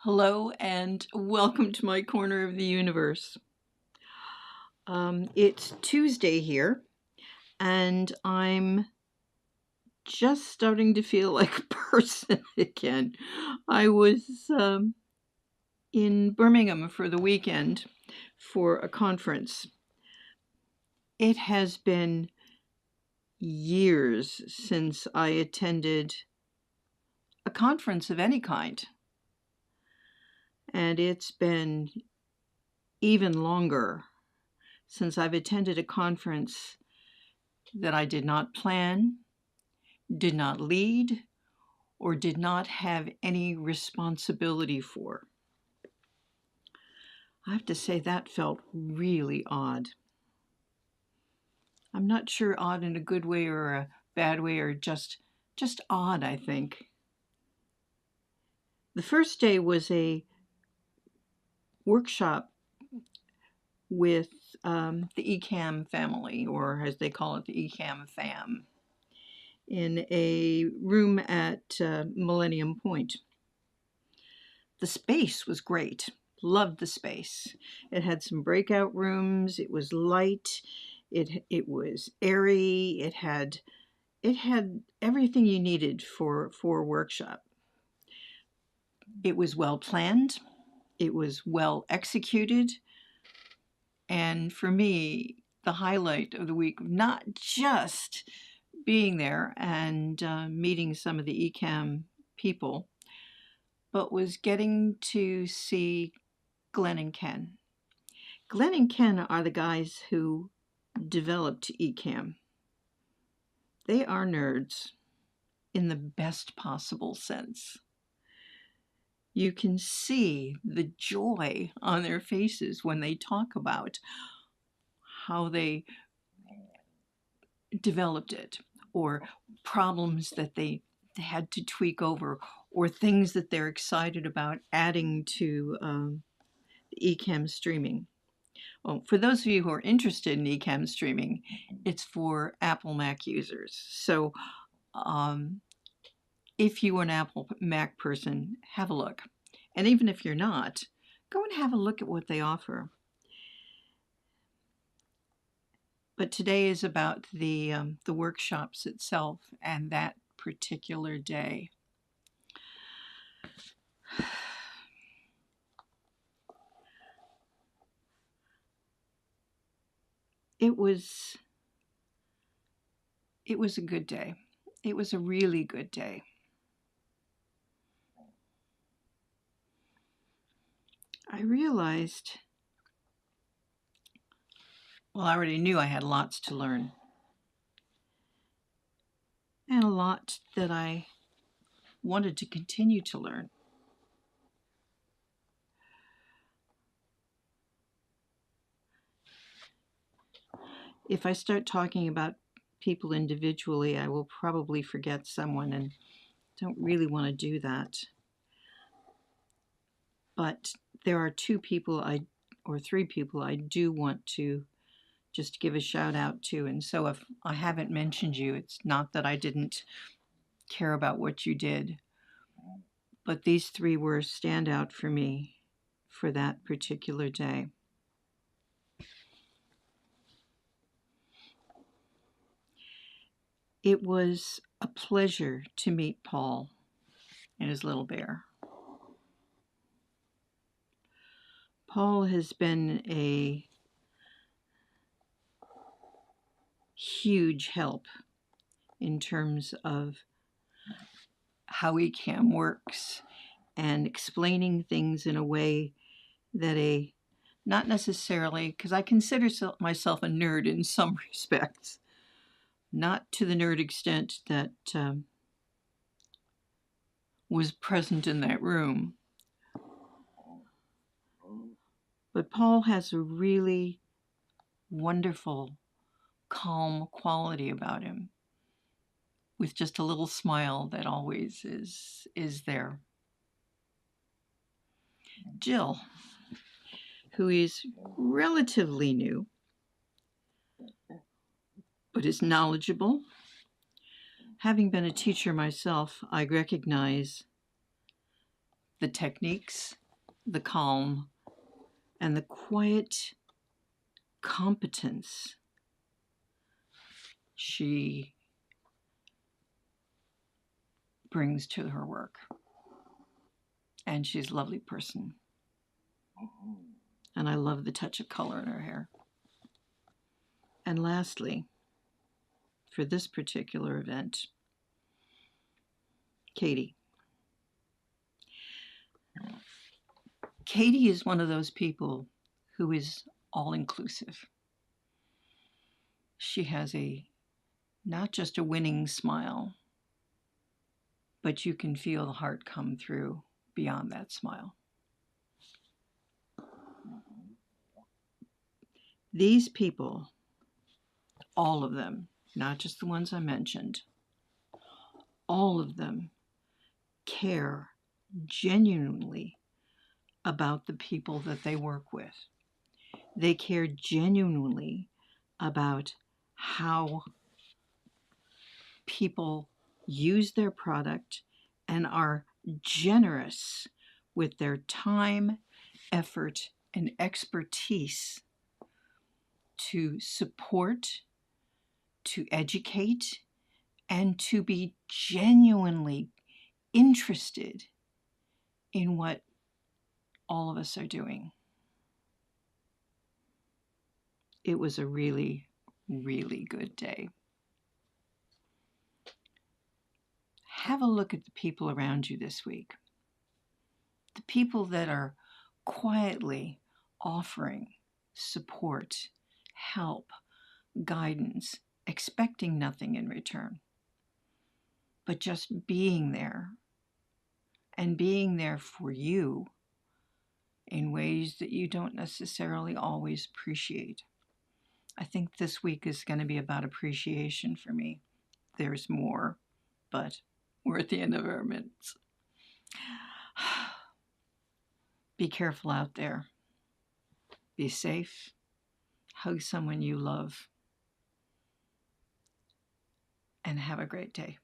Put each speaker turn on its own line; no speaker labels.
Hello and welcome to my corner of the universe. It's Tuesday here, and I'm just starting to feel like a person again. I was in Birmingham for the weekend for a conference. It has been years since I attended a conference of any kind, and it's been even longer since I've attended a conference that I did not plan, did not lead, or did not have any responsibility for. I have to say that felt really odd. I'm not sure odd in a good way or a bad way or just odd, I think. The first day was a workshop with the ECAM family, or as they call it, the ECAM fam, in a room at Millennium Point. The space was great. Loved the space. It had some breakout rooms. It was light. It was airy. It had everything you needed for a workshop. It was well planned. It was well executed. And for me, the highlight of the week, not just being there and meeting some of the ECAM people, but was getting to see Glenn and Ken. Glenn and Ken are the guys who developed ECAM. They are nerds in the best possible sense. You can see the joy on their faces when they talk about how they developed it, or problems that they had to tweak over, or things that they're excited about adding to ECAM streaming. Well, for those of you who are interested in ECAM streaming, it's for Apple Mac users. So if you are an Apple Mac person, have a look. And even if you're not, go and have a look at what they offer. But today is about the workshops itself and that particular day. It was a good day. It was a really good day. I realized, well, I already knew I had lots to learn, and a lot that I wanted to continue to learn. If I start talking about people individually, I will probably forget someone, and don't really want to do that. But there are three people I do want to just give a shout out to. And so if I haven't mentioned you, it's not that I didn't care about what you did, but these three were a standout for me for that particular day. It was a pleasure to meet Paul and his little bear. Paul has been a huge help in terms of how ECAM works and explaining things in a way that not necessarily, because I consider myself a nerd in some respects, not to the nerd extent that was present in that room. But Paul has a really wonderful, calm quality about him, with just a little smile that always is there. Jill, who is relatively new, but is knowledgeable. Having been a teacher myself, I recognize the techniques, the calm, and the quiet competence she brings to her work. And she's a lovely person. And I love the touch of color in her hair. And lastly, for this particular event, Katie. Katie is one of those people who is all-inclusive. She has not just a winning smile, but you can feel the heart come through beyond that smile. These people, all of them, not just the ones I mentioned, all of them care genuinely about the people that they work with. They care genuinely about how people use their product and are generous with their time, effort, and expertise to support, to educate, and to be genuinely interested in what all of us are doing. It was a really, really good day. Have a look at the people around you this week. The people that are quietly offering support, help, guidance, expecting nothing in return, but just being there and being there for you in ways that you don't necessarily always appreciate. I think this week is going to be about appreciation for me. There's more, but we're at the end of our minutes. Be careful out there. Be safe. Hug someone you love. And have a great day.